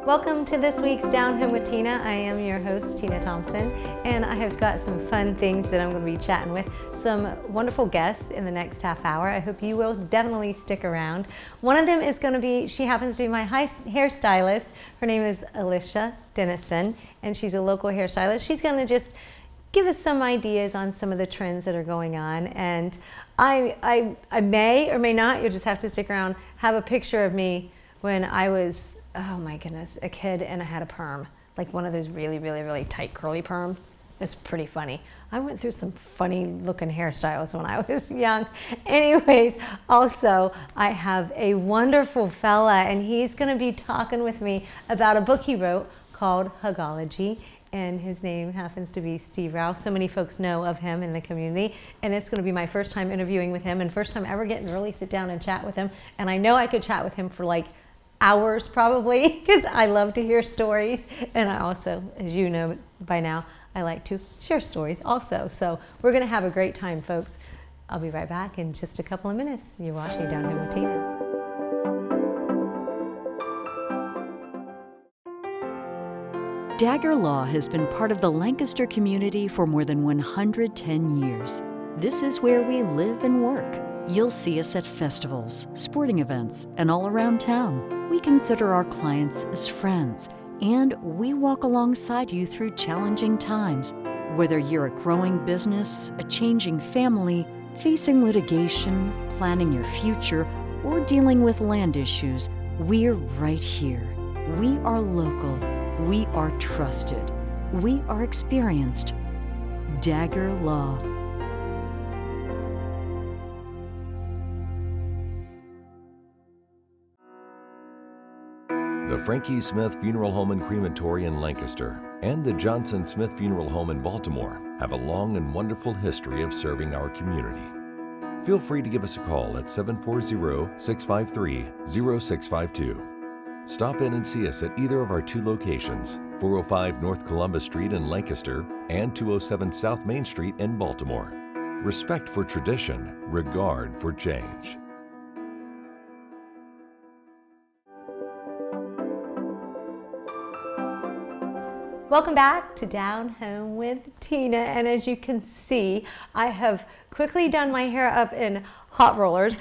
Welcome to this week's Down Home with Tina. I am your host, Tina Thompson, and I have got some fun things that I'm going to be chatting with some wonderful guests in the next half hour. I hope you will definitely stick around. One of them is going to be, she happens to be my hairstylist. Her name is Alicia Dennison, and she's a local hairstylist. She's going to just give us some ideas on some of the trends that are going on, and I may or may not, you'll just have to stick around, have a picture of me when I was, oh my goodness, a kid and I had a perm, like one of those really, really, really tight curly perms. It's pretty funny. I went through some funny looking hairstyles when I was young. Anyways, also I have a wonderful fella, and he's gonna be talking with me about a book he wrote called Hugology. And his name happens to be Steve Rauch. So many folks know of him in the community, and it's going to be my first time interviewing with him and first time ever getting to really sit down and chat with him. And I know I could chat with him for like hours probably, because I love to hear stories, and I also, as you know by now, I like to share stories also. So we're going to have a great time, folks. I'll be right back in just a couple of minutes. You're watching Down Home with Tina. Dagger Law has been part of the Lancaster community for more than 110 years. This is where we live and work. You'll see us at festivals, sporting events, and all around town. We consider our clients as friends, and we walk alongside you through challenging times. Whether you're a growing business, a changing family, facing litigation, planning your future, or dealing with land issues, we're right here. We are local. We are trusted. We are experienced. Dagger Law. The Frankie Smith Funeral Home and Crematory in Lancaster and the Johnson Smith Funeral Home in Baltimore have a long and wonderful history of serving our community. Feel free to give us a call at 740-653-0652. Stop in and see us at either of our two locations, 405 North Columbus Street in Lancaster and 207 South Main Street in Baltimore. Respect for tradition, regard for change. Welcome back to Down Home with Tina, and as you can see, I have quickly done my hair up in hot rollers.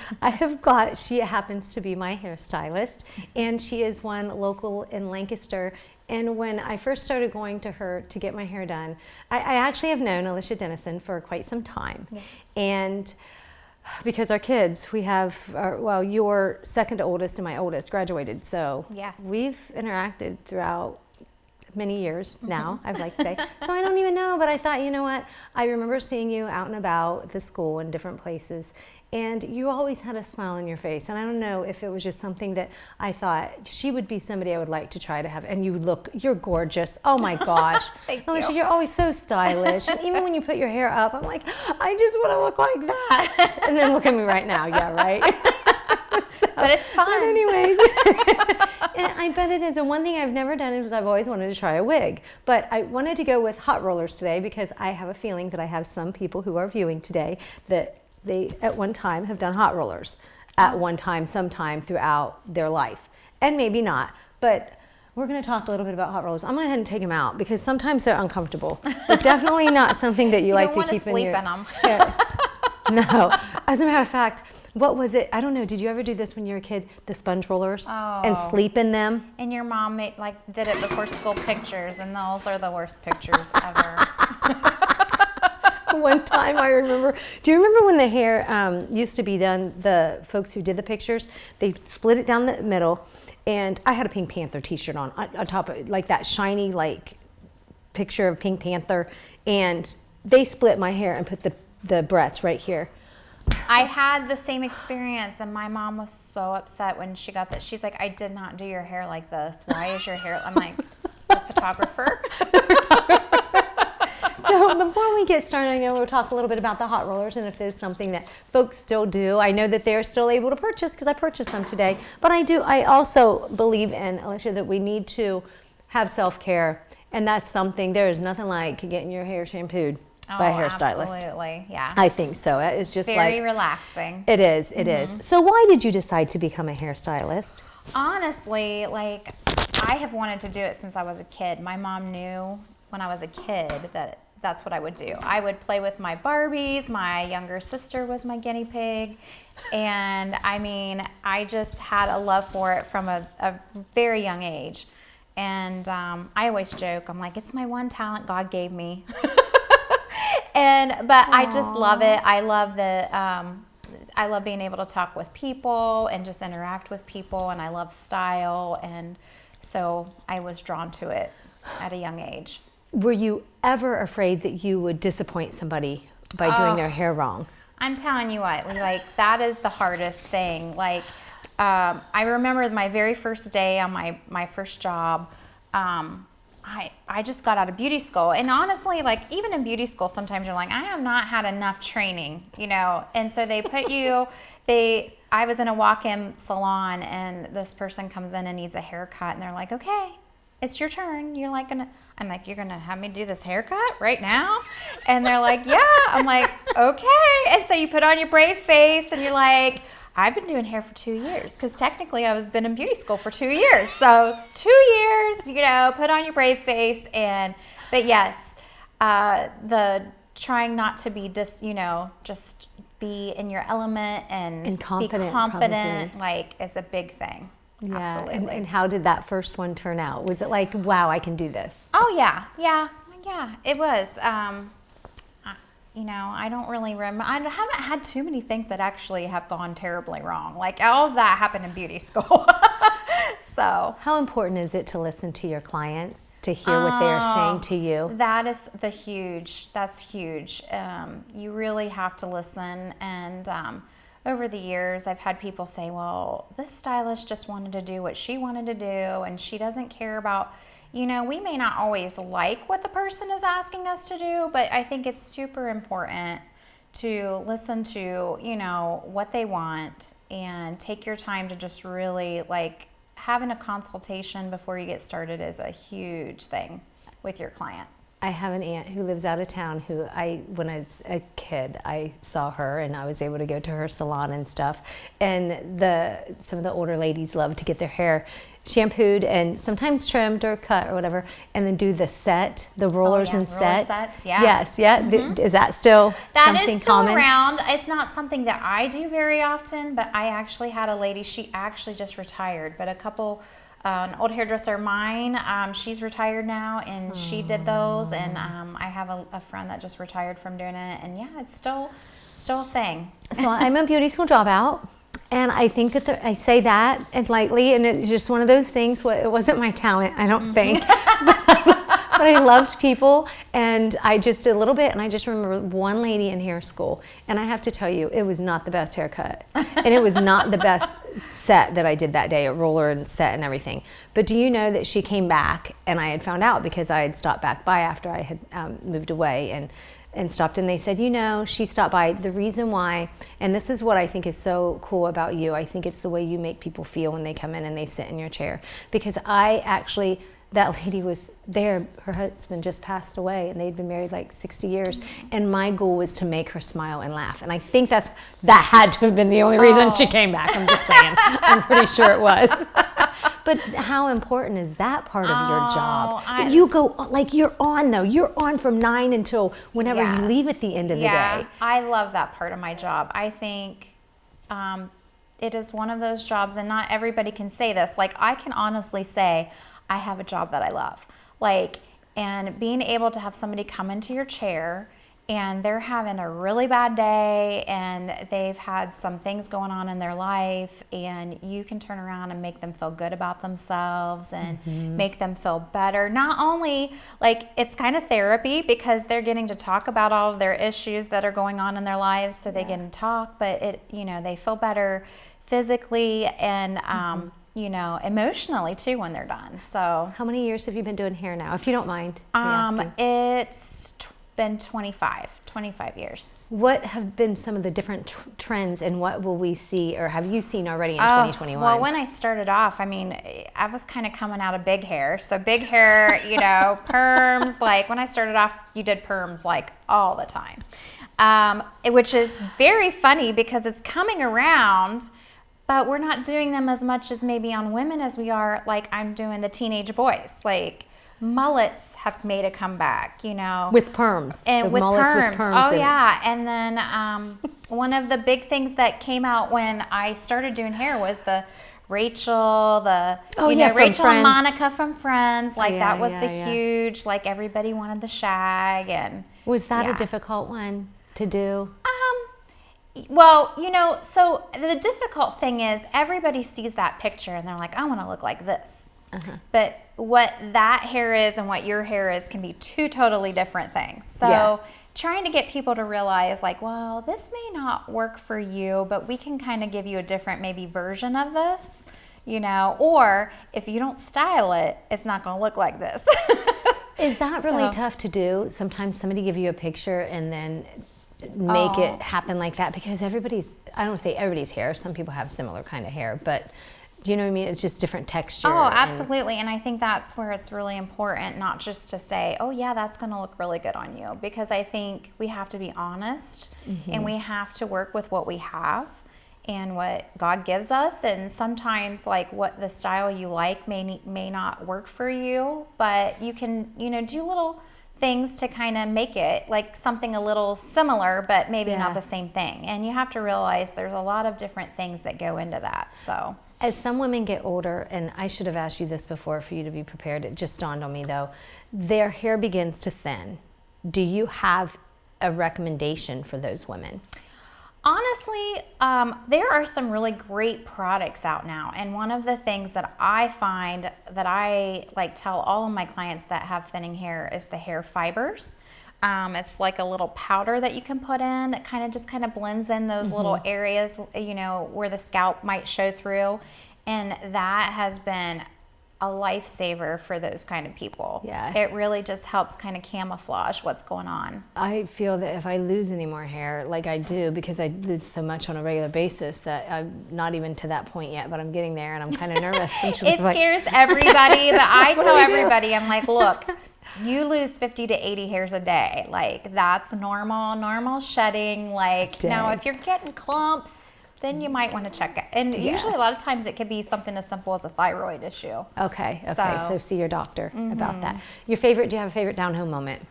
She happens to be my hairstylist, and she is one local in Lancaster. And when I first started going to her to get my hair done, I actually have known Alicia Dennison for quite some time. Yeah. And because our kids, we have, your second oldest and my oldest graduated, so yes, we've interacted throughout many years now, I'd like to say. So I don't even know, but I thought, you know what? I remember seeing you out and about the school in different places, and you always had a smile on your face. And I don't know if it was just something that I thought she would be somebody I would like to try to have. And you're gorgeous. Oh my gosh. Thank Alicia, you. You're always so stylish. And even when you put your hair up, I'm like, I just want to look like that. And then look at me right now. Yeah, right? But it's fun. But anyways, and I bet it is. And one thing I've never done is I've always wanted to try a wig. But I wanted to go with hot rollers today because I have a feeling that I have some people who are viewing today that they at one time have done hot rollers at one time, sometime throughout their life. And maybe not. But we're going to talk a little bit about hot rollers. I'm going to go ahead and take them out because sometimes they're uncomfortable. But definitely not something that you like to keep in your... You don't want to sleep in Yeah. them. No. As a matter of fact, what was it? I don't know. Did you ever do this when you were a kid? The sponge rollers and sleep in them? And your mom did it before school pictures, and those are the worst pictures ever. One time I remember, do you remember when the hair used to be done, the folks who did the pictures, they split it down the middle, and I had a Pink Panther t-shirt on top of like that shiny like picture of Pink Panther, and they split my hair and put the breadths right here. I had the same experience, and my mom was so upset when she got that. She's like, I did not do your hair like this. Why is your hair? I'm like, the photographer. So before we get started, I know we'll talk a little bit about the hot rollers and if there's something that folks still do. I know that they're still able to purchase because I purchased them today. But I also believe in, Alicia, that we need to have self-care. And that's something, there is nothing like getting your hair shampooed by a hairstylist. Absolutely, yeah. I think so. It's just very relaxing. It is, it is. So why did you decide to become a hairstylist? Honestly, I have wanted to do it since I was a kid. My mom knew when I was a kid that that's what I would do. I would play with my Barbies. My younger sister was my guinea pig. And I mean, I just had a love for it from a very young age. And I always joke, I'm like, it's my one talent God gave me. But I just love it. I love being able to talk with people and just interact with people, and I love style, and so I was drawn to it at a young age. Were you ever afraid that you would disappoint somebody by doing their hair wrong? I'm telling you what, like, that is the hardest thing. Like, I remember my very first day on my first job, I just got out of beauty school. And honestly, like, even in beauty school, sometimes you're like, I have not had enough training, you know? And so they put you, I was in a walk-in salon, and this person comes in and needs a haircut, and they're like, okay, it's your turn. I'm like, you're gonna have me do this haircut right now? And they're like, yeah. I'm like, okay. And so you put on your brave face, and you're like, I've been doing hair for 2 years, because technically I was been in beauty school for 2 years. So 2 years, you know, put on your brave face. But yes, the trying not to be just be in your element and confident, be confident, probably. like, is a big thing. Yeah. Absolutely. And how did that first one turn out? Was it like, wow, I can do this? Oh yeah, it was. You know, I don't really remember. I haven't had too many things that actually have gone terribly wrong. Like, all of that happened in beauty school. So. How important is it to listen to your clients, to hear what they are saying to you? That's huge. You really have to listen. And over the years, I've had people say, well, this stylist just wanted to do what she wanted to do, and she doesn't care about, you know, we may not always like what the person is asking us to do, but I think it's super important to listen to, you know, what they want, and take your time to just really, like, having a consultation before you get started is a huge thing with your client. I have an aunt who lives out of town who when I was a kid, I saw her, and I was able to go to her salon and stuff. And some of the older ladies love to get their hair shampooed and sometimes trimmed or cut or whatever, and then do the rollers and sets. Yeah. Yes, yeah. Mm-hmm. Is that still something still common? Around. It's not something that I do very often, but I actually had a lady, she actually just retired, but an old hairdresser of mine, she's retired now, and she did those, and I have a friend that just retired from doing it, and yeah, it's still a thing. So I'm a beauty school dropout, and I think that I say that and lightly, and it's just one of those things. It wasn't my talent, I don't think, but I loved people, and I just did a little bit. And I just remember one lady in hair school, and I have to tell you, it was not the best haircut, and it was not the best set that I did that day, a roller and set and everything. But do you know that she came back, and I had found out because I had stopped back by after I had moved away and stopped, and they said, you know, she stopped by. The reason why, and this is what I think is so cool about you, I think it's the way you make people feel when they come in and they sit in your chair. Because that lady was there, her husband just passed away, and they'd been married like 60 years, and my goal was to make her smile and laugh. And I think that had to have been the only reason she came back. I'm just saying. I'm pretty sure it was. But how important is that part of your job? That you go, like, you're on from 9 until whenever you leave at the end of the day. I love that part of my job. I think it is one of those jobs, and not everybody can say this. Like, I can honestly say I have a job that I love. Like, and being able to have somebody come into your chair, and they're having a really bad day, and they've had some things going on in their life, and you can turn around and make them feel good about themselves and make them feel better. Not only, like, it's kind of therapy because they're getting to talk about all of their issues that are going on in their lives, so they can talk, but they feel better physically and you know, emotionally too when they're done. So, how many years have you been doing hair now, if you don't mind? It's been 25 years. What have been some of the different trends, and what will we see, or have you seen already in 2021? Well, when I started off, I mean, I was kind of coming out of big hair. So big hair, you know, perms, like when I started off, you did perms like all the time, which is very funny because it's coming around but we're not doing them as much as maybe on women as we are, like I'm doing the teenage boys. Like mullets have made a comeback, you know. With perms. And the with mullets perms. with perms. Oh yeah. And then one of the big things that came out when I started doing hair was the Rachel, Rachel and Monica from Friends. Like that was the yeah. huge, like everybody wanted the shag. And was that a difficult one to do? Well, you know, so the difficult thing is everybody sees that picture and they're like, I want to look like this. But what that hair is and what your hair is can be two totally different things. So trying to get people to realize like, well, this may not work for you, but we can kind of give you a different maybe version of this, you know, or if you don't style it, it's not going to look like this. Is that really tough to do? Sometimes somebody give you a picture and then make it happen like that, because I don't want to say everybody's hair, some people have similar kind of hair, but do you know what I mean? It's just different texture. Oh, absolutely. And I think that's where it's really important not just to say, oh yeah, that's going to look really good on you, because I think we have to be honest and we have to work with what we have and what God gives us. And sometimes like what the style you like may not work for you, but you can, you know, do little things to kind of make it like something a little similar, but maybe not the same thing. And you have to realize there's a lot of different things that go into that. So as some women get older, and I should have asked you this before for you to be prepared, it just dawned on me though, their hair begins to thin. Do you have a recommendation for those women? Honestly, there are some really great products out now. And one of the things that I find that I like tell all of my clients that have thinning hair is the hair fibers. It's like a little powder that you can put in that kind of blends in those little areas, you know, where the scalp might show through. And that has been a lifesaver for those kind of people. Yeah. It really just helps kind of camouflage what's going on. I feel that if I lose any more hair, like I do, because I lose so much on a regular basis, that I'm not even to that point yet, but I'm getting there and I'm kind of nervous. It scares everybody, but I tell everybody, I'm like, look, you lose 50 to 80 hairs a day. Like that's normal shedding. Like now if you're getting clumps, then you might want to check it. And usually a lot of times it could be something as simple as a thyroid issue. Okay. So see your doctor about that. Do you have a favorite down home moment?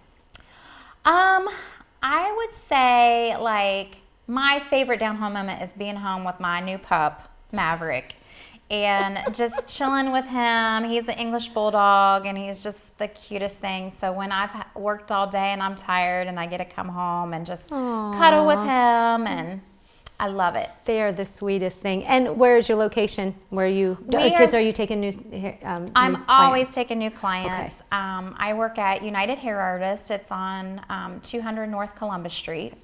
I would say like my favorite down home moment is being home with my new pup, Maverick, and just chilling with him. He's an English bulldog and he's just the cutest thing. So when I've worked all day and I'm tired and I get to come home and just cuddle with him, and I love it. They are the sweetest thing. And where is your location? Where are you taking new I'm always taking new clients. Okay. I work at United Hair Artists. It's on 200 North Columbus Street.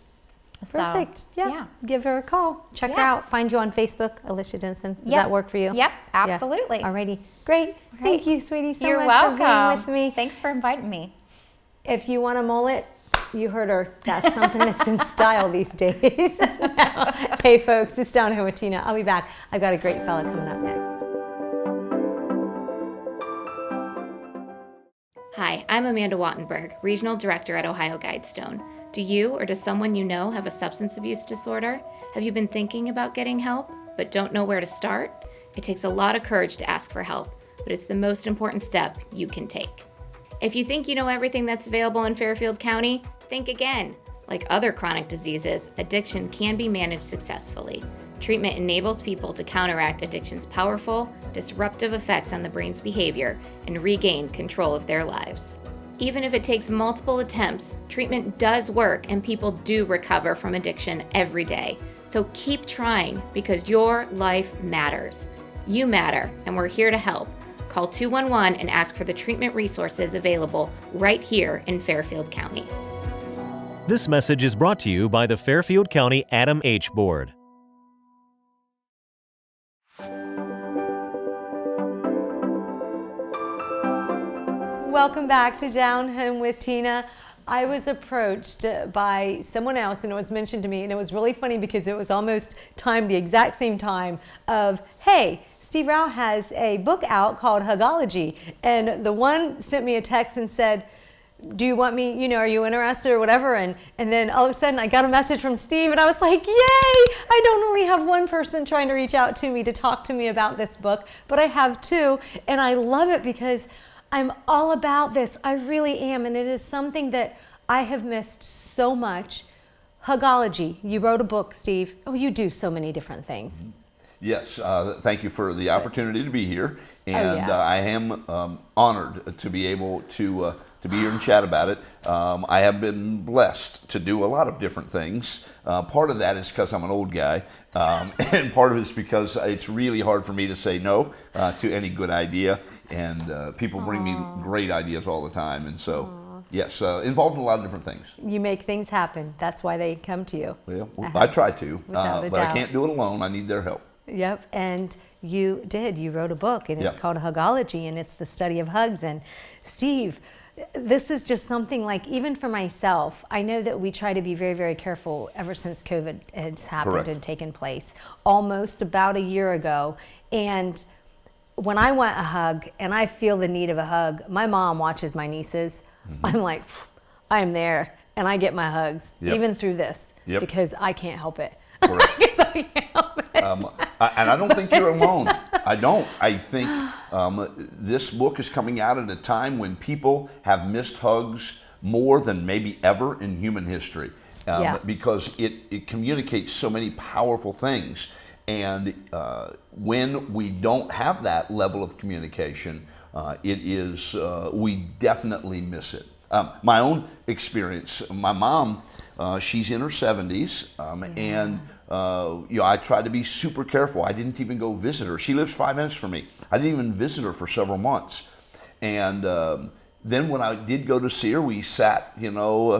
Perfect. So, yeah. Give her a call. Check her out. Find you on Facebook, Alicia Dennison. Does that work for you? Yep, absolutely. Yeah. Alrighty. Great. Thank you, sweetie, so You're much welcome. for being with me. Thanks for inviting me. If you want a mullet, you heard her. That's something that's in style these days. Hey folks, it's Down Home with Tina. I'll be back. I've got a great fella coming up next. Hi, I'm Amanda Wattenberg, Regional Director at Ohio Guidestone. Do you or does someone you know have a substance abuse disorder? Have you been thinking about getting help, but don't know where to start? It takes a lot of courage to ask for help, but it's the most important step you can take. If you think you know everything that's available in Fairfield County, think again. Like other chronic diseases, addiction can be managed successfully. Treatment enables people to counteract addiction's powerful, disruptive effects on the brain's behavior and regain control of their lives. Even if it takes multiple attempts, treatment does work and people do recover from addiction every day. So keep trying because your life matters. You matter, and we're here to help. Call 211 and ask for the treatment resources available right here in Fairfield County. This message is brought to you by the Fairfield County Adam H. Board. Welcome back to Down Home with Tina. I was approached by someone else and it was mentioned to me, and it was really funny because it was almost timed the exact same time of, hey, Steve Rauch has a book out called Hugology. And the one sent me a text and said, do you want me, are you interested or whatever? And then all of a sudden I got a message from Steve and I was like, yay! I don't only have one person trying to reach out to me to talk to me about this book, but I have two. And I love it because I'm all about this. I really am. And it is something that I have missed so much. Hugology. You wrote a book, Steve. Oh, you do so many different things. Yes, thank you for the opportunity to be here, and yeah. I am honored to be able to be here and chat about it. I have been blessed to do a lot of different things. Part of that is because I'm an old guy, and part of it is because it's really hard for me to say no to any good idea, and people bring me great ideas all the time, and so. Yes, involved in a lot of different things. You make things happen. That's why they come to you. Well, I try to, Without a but I doubt. can't do it alone. I need their help. Yep, and you did. You wrote a book, and it's called Hugology, and it's the study of hugs. And Steve, this is just something like, even for myself, I know that we try to be very, very careful ever since COVID has happened Correct. and taken place, almost about a year ago. And when I want a hug, and I feel the need of a hug, my mom watches my nieces. I'm like, I'm there, and I get my hugs, even through this, because I can't help it. Correct. Because I can't help it. And I don't think you're alone. I don't. I think this book is coming out at a time when people have missed hugs more than maybe ever in human history, because it communicates so many powerful things. And when we don't have that level of communication, we definitely miss it. My own experience, my mom, she's in her 70s, and I try to be super careful. I didn't even go visit her. She lives 5 minutes from me. I didn't even visit her for several months. And then when I did go to see her, we sat,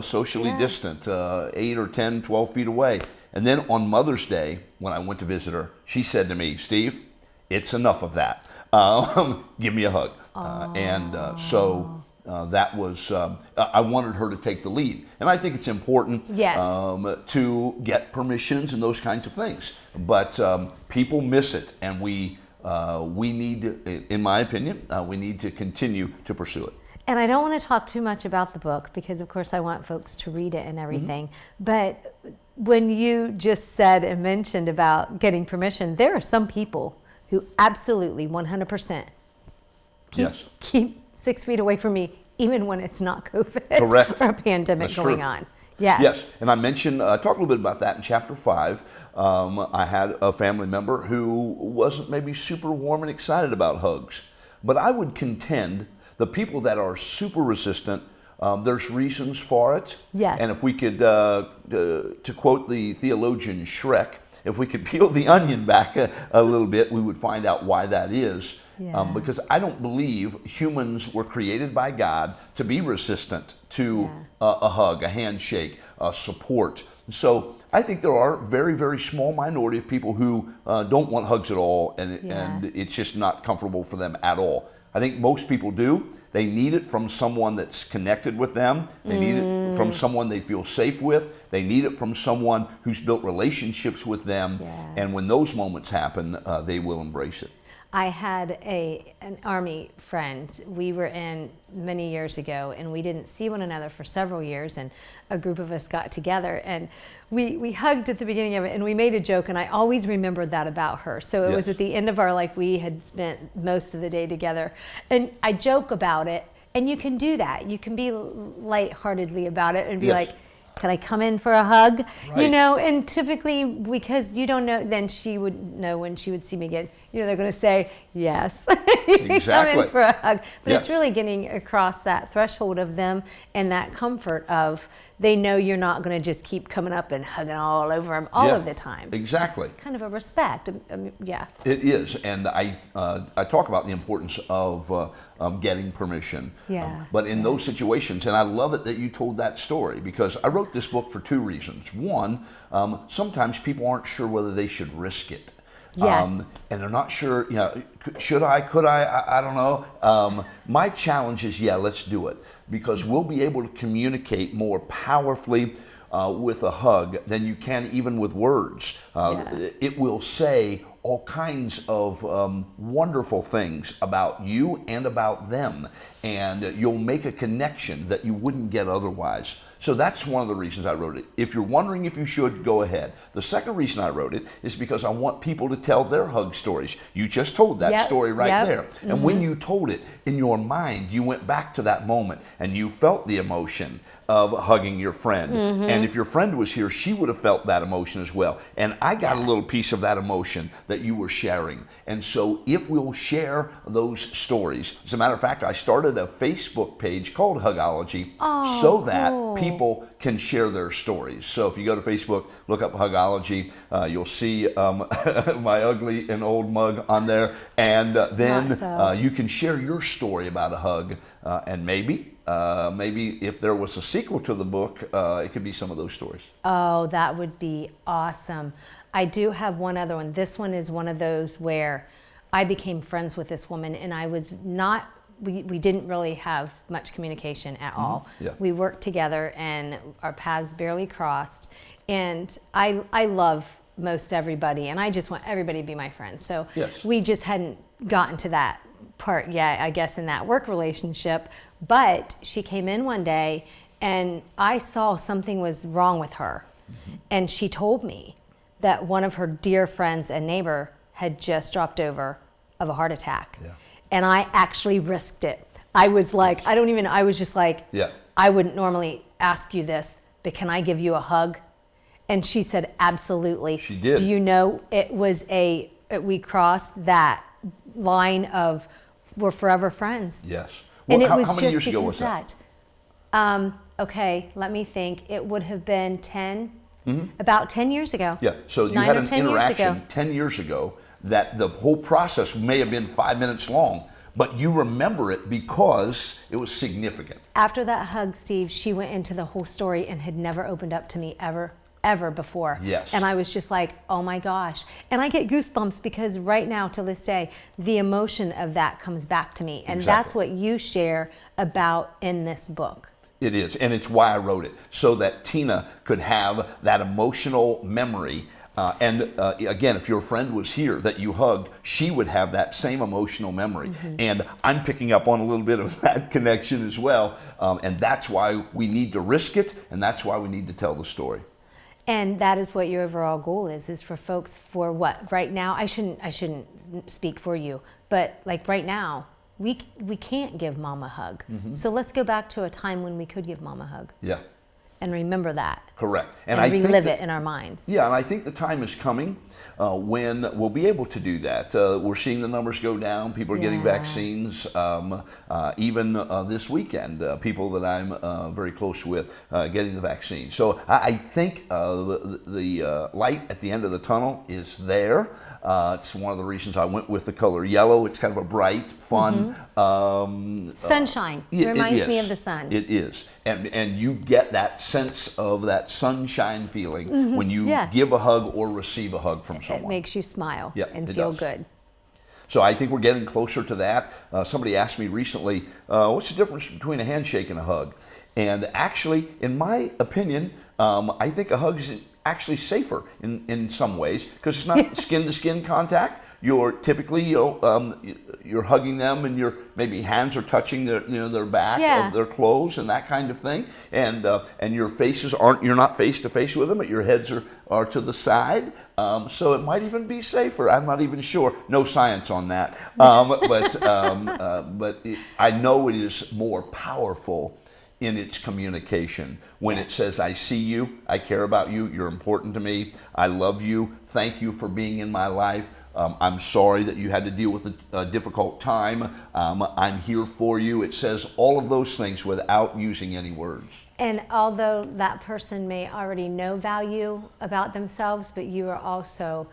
socially distant, 8 or 10, 12 feet away. And then on Mother's Day, when I went to visit her, she said to me, Steve, it's enough of that. Give me a hug. So that was, I wanted her to take the lead. And I think it's important to get permissions and those kinds of things. But people miss it, and we need, in my opinion, we need to continue to pursue it. And I don't want to talk too much about the book because, of course, I want folks to read it and everything. But when you just said and mentioned about getting permission, there are some people who absolutely 100% keep 6 feet away from me, even when it's not COVID or a pandemic going on. Yes, and I mentioned, talk a little bit about that in chapter 5. I had a family member who wasn't maybe super warm and excited about hugs, but I would contend the people that are super resistant, there's reasons for it. Yes. And if we could, to quote the theologian Shrek, if we could peel the onion back a little bit, we would find out why that is. Because I don't believe humans were created by God to be resistant to a hug, a handshake, support. So I think there are a very, very small minority of people who don't want hugs at all, and it's just not comfortable for them at all. I think most people do. They need it from someone that's connected with them. They need it from someone they feel safe with. They need it from someone who's built relationships with them. And when those moments happen, they will embrace it. I had an Army friend. We were in many years ago, and we didn't see one another for several years, and a group of us got together, and we hugged at the beginning of it, and we made a joke, and I always remembered that about her. So it was at the end of our, we had spent most of the day together, and I joke about it, and you can do that. You can be lightheartedly about it and be like, can I come in for a hug? Right. And typically, because you don't know, then she would know when she would see me again. They're going to say, yes, you can come in for a hug. But it's really getting across that threshold of them and that comfort of they know you're not going to just keep coming up and hugging all over them all of the time. Exactly. It's kind of a respect. It is. And I talk about the importance of getting permission. But in those situations, and I love it that you told that story, because I wrote this book for two reasons. One, sometimes people aren't sure whether they should risk it. And they're not sure, should I, could I don't know. My challenge is, let's do it, because we'll be able to communicate more powerfully with a hug than you can even with words. It will say all kinds of wonderful things about you and about them, and you'll make a connection that you wouldn't get otherwise. So that's one of the reasons I wrote it. If you're wondering if you should, go ahead. The second reason I wrote it is because I want people to tell their hug stories. You just told that story right there. And when you told it, in your mind, you went back to that moment and you felt the emotion of hugging your friend. And if your friend was here, she would have felt that emotion as well. And I got a little piece of that emotion that you were sharing. And so if we'll share those stories, as a matter of fact, I started a Facebook page called Hugology so that people can share their stories. So if you go to Facebook, look up Hugology, you'll see my ugly and old mug on there. And then you can share your story about a hug. And maybe if there was a sequel to the book, it could be some of those stories. Oh, that would be awesome. I do have one other one. This one is one of those where I became friends with this woman, and I was not, we didn't really have much communication at all. Yeah. We worked together and our paths barely crossed. And I love most everybody, and I just want everybody to be my friend. So we just hadn't gotten to that part yet, I guess, in that work relationship. But she came in one day and I saw something was wrong with her. And she told me that one of her dear friends and neighbor had just dropped over of a heart attack. And I actually risked it. I was like, I was just like, I wouldn't normally ask you this, but can I give you a hug? And she said, absolutely. She did. Do you know, it was we crossed that line of we're forever friends. Yes. Well, and it how was many just years ago because was that? Okay, let me think. It would have been about 10 years ago. Yeah, so you had an interaction 10 years ago that the whole process may have been 5 minutes long, but you remember it because it was significant. After that hug, Steve, she went into the whole story and had never opened up to me ever before. Yes. And I was just like, oh my gosh. And I get goosebumps because right now, to this day, the emotion of that comes back to me. And that's what you share about in this book. It is, and it's why I wrote it, so that Tina could have that emotional memory. Again, if your friend was here that you hugged, she would have that same emotional memory. And I'm picking up on a little bit of that connection as well. And that's why we need to risk it, and that's why we need to tell the story. And that is what your overall goal is for folks, for what? Right now, I shouldn't speak for you, but like right now, we can't give mom a hug. So let's go back to a time when we could give mom a hug. Yeah. And remember that. Correct. And I relive it in our minds. Yeah, and I think the time is coming when we'll be able to do that. We're seeing the numbers go down. People are getting vaccines. Even this weekend, people that I'm very close with getting the vaccine. So I think the light at the end of the tunnel is there. It's one of the reasons I went with the color yellow. It's kind of a bright, fun. Sunshine. Reminds me of the sun. It is. And you get that sense of that sunshine feeling when you give a hug or receive a hug from someone. It makes you smile and feel good. So I think we're getting closer to that. Somebody asked me recently, what's the difference between a handshake and a hug? And actually, in my opinion, I think a hug is actually safer in some ways because it's not skin-to-skin contact. You're typically you're hugging them, and your maybe hands are touching their back of their clothes and that kind of thing, and your faces you're not face to face with them, but your heads are to the side. So it might even be safer. I'm not even sure. No science on that, but I know it is more powerful in its communication when it says, I see you, I care about you, you're important to me, I love you, thank you for being in my life, I'm sorry that you had to deal with a difficult time, I'm here for you. It says all of those things without using any words. And although that person may already know value about themselves, but you are also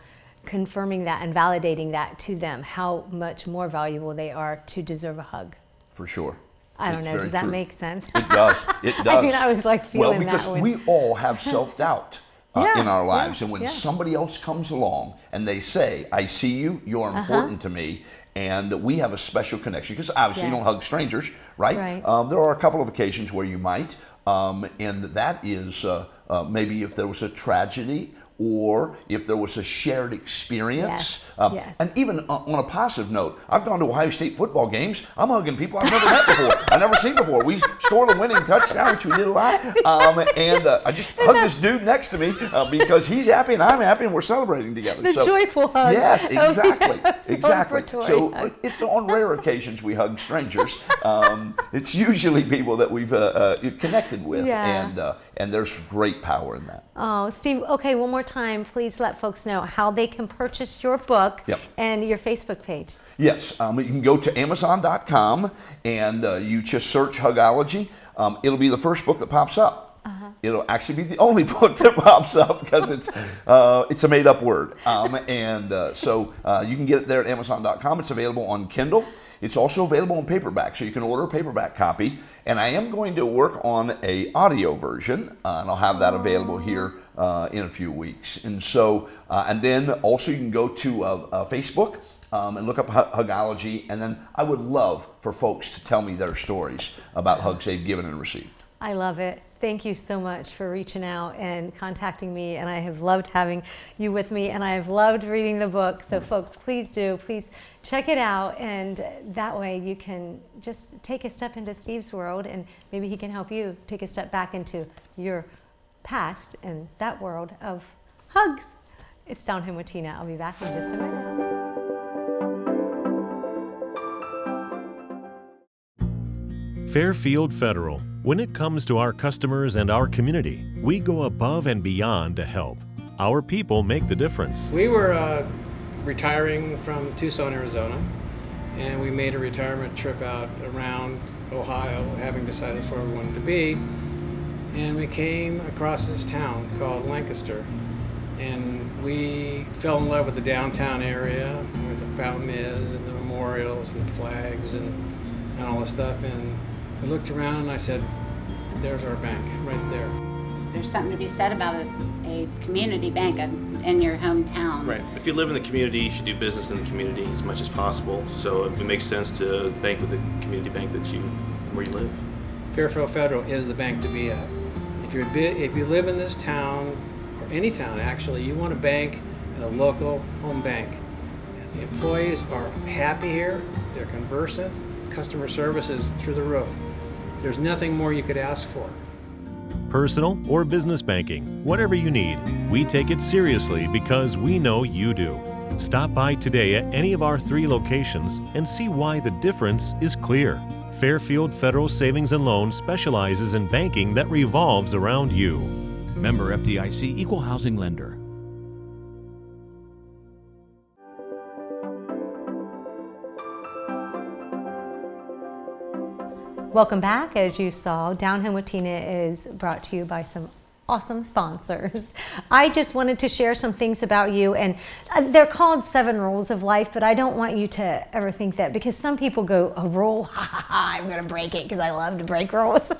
confirming that and validating that to them, how much more valuable they are to deserve a hug. For sure. I don't know, does that make sense? It does, it does. I mean, I was like feeling that one. Well, because we all have self-doubt in our lives. And when somebody else comes along and they say, I see you, you're important to me, and we have a special connection. Because obviously you don't hug strangers, right? There are a couple of occasions where you might, and that is maybe if there was a tragedy or if there was a shared experience. Yes. And even on a positive note, I've gone to Ohio State football games. I'm hugging people I've never met before. I've never seen before. We scored a winning touchdown, which we did a lot. And I just hugged this dude next to me because he's happy and I'm happy and we're celebrating together. The joyful hug. Yes, exactly. Exactly. So on rare occasions we hug strangers. It's usually people that we've connected with. Yeah. And there's great power in that. Oh, Steve, okay, one more time, please let folks know how they can purchase your book and your Facebook page. Yes, you can go to Amazon.com and you just search Hugology. It'll be the first book that pops up. It'll actually be the only book that pops up because it's a made-up word. So you can get it there at Amazon.com. It's available on Kindle. It's also available in paperback, so you can order a paperback copy. And I am going to work on an audio version, and I'll have that available here in a few weeks. And so, and then also you can go to Facebook and look up Hugology. And then I would love for folks to tell me their stories about hugs they've given and received. I love it. Thank you so much for reaching out and contacting me, and I have loved having you with me, and I have loved reading the book. So folks, please check it out, and that way you can just take a step into Steve's world, and maybe he can help you take a step back into your past and that world of hugs. It's Down Home with Tina. I'll be back in just a minute. Fairfield Federal. When it comes to our customers and our community, we go above and beyond to help. Our people make the difference. We were retiring from Tucson, Arizona, and we made a retirement trip out around Ohio, having decided that's where we wanted to be. And we came across this town called Lancaster, and we fell in love with the downtown area where the fountain is and the memorials and the flags and all this stuff. And I looked around and I said, there's our bank right there. There's something to be said about a community bank in your hometown. Right. If you live in the community, you should do business in the community as much as possible. So it makes sense to bank with the community bank where you live. Fairfield Federal is the bank to be at. If you live in this town, or any town actually, you want to bank at a local home bank. The employees are happy here, they're conversant, customer service is through the roof. There's nothing more you could ask for. Personal or business banking, whatever you need, we take it seriously because we know you do. Stop by today at any of our 3 locations and see why the difference is clear. Fairfield Federal Savings and Loan specializes in banking that revolves around you. Member FDIC, Equal Housing Lender. Welcome back. As you saw, Down Home with Tina is brought to you by some awesome sponsors. I just wanted to share some things about you, and they're called 7 rules of life, but I don't want you to ever think that, because some people go, a rule, I'm gonna break it because I love to break rules.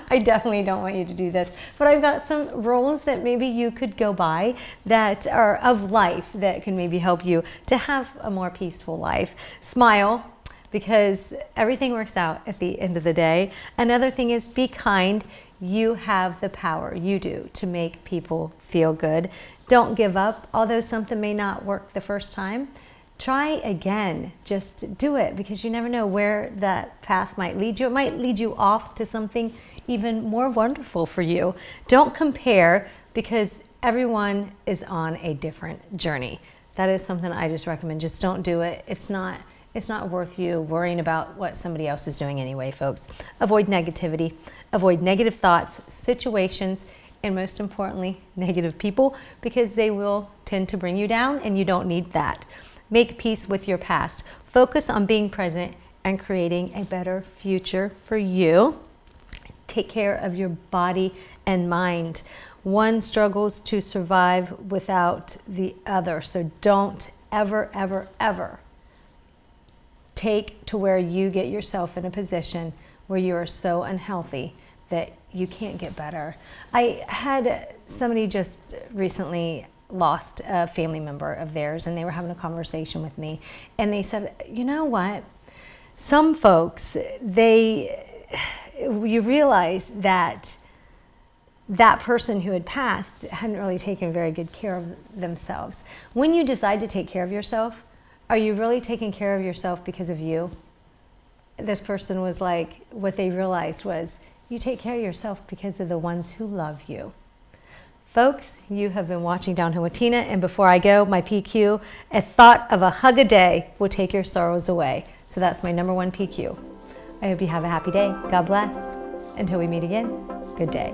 I definitely don't want you to do this, but I've got some rules that maybe you could go by that are of life that can maybe help you to have a more peaceful life. Smile, because everything works out at the end of the day. Another thing is be kind. You have the power, you do, to make people feel good. Don't give up, although something may not work the first time. Try again, just do it, because you never know where that path might lead you. It might lead you off to something even more wonderful for you. Don't compare, because everyone is on a different journey. That is something I just recommend. Just don't do it. It's not worth you worrying about what somebody else is doing anyway, folks. Avoid negativity, avoid negative thoughts, situations, and most importantly, negative people, because they will tend to bring you down, and you don't need that. Make peace with your past. Focus on being present and creating a better future for you. Take care of your body and mind. One struggles to survive without the other, so don't ever, ever, ever take to where you get yourself in a position where you are so unhealthy that you can't get better. I had somebody just recently lost a family member of theirs, and they were having a conversation with me, and they said, you know what, some folks, you realize that that person who had passed hadn't really taken very good care of themselves. When you decide to take care of yourself, are you really taking care of yourself because of you? This person was like, what they realized was, you take care of yourself because of the ones who love you. Folks, you have been watching Downhill with Tina, and before I go, my PQ, a thought of a hug a day will take your sorrows away. So that's my #1 PQ. I hope you have a happy day. God bless. Until we meet again, good day.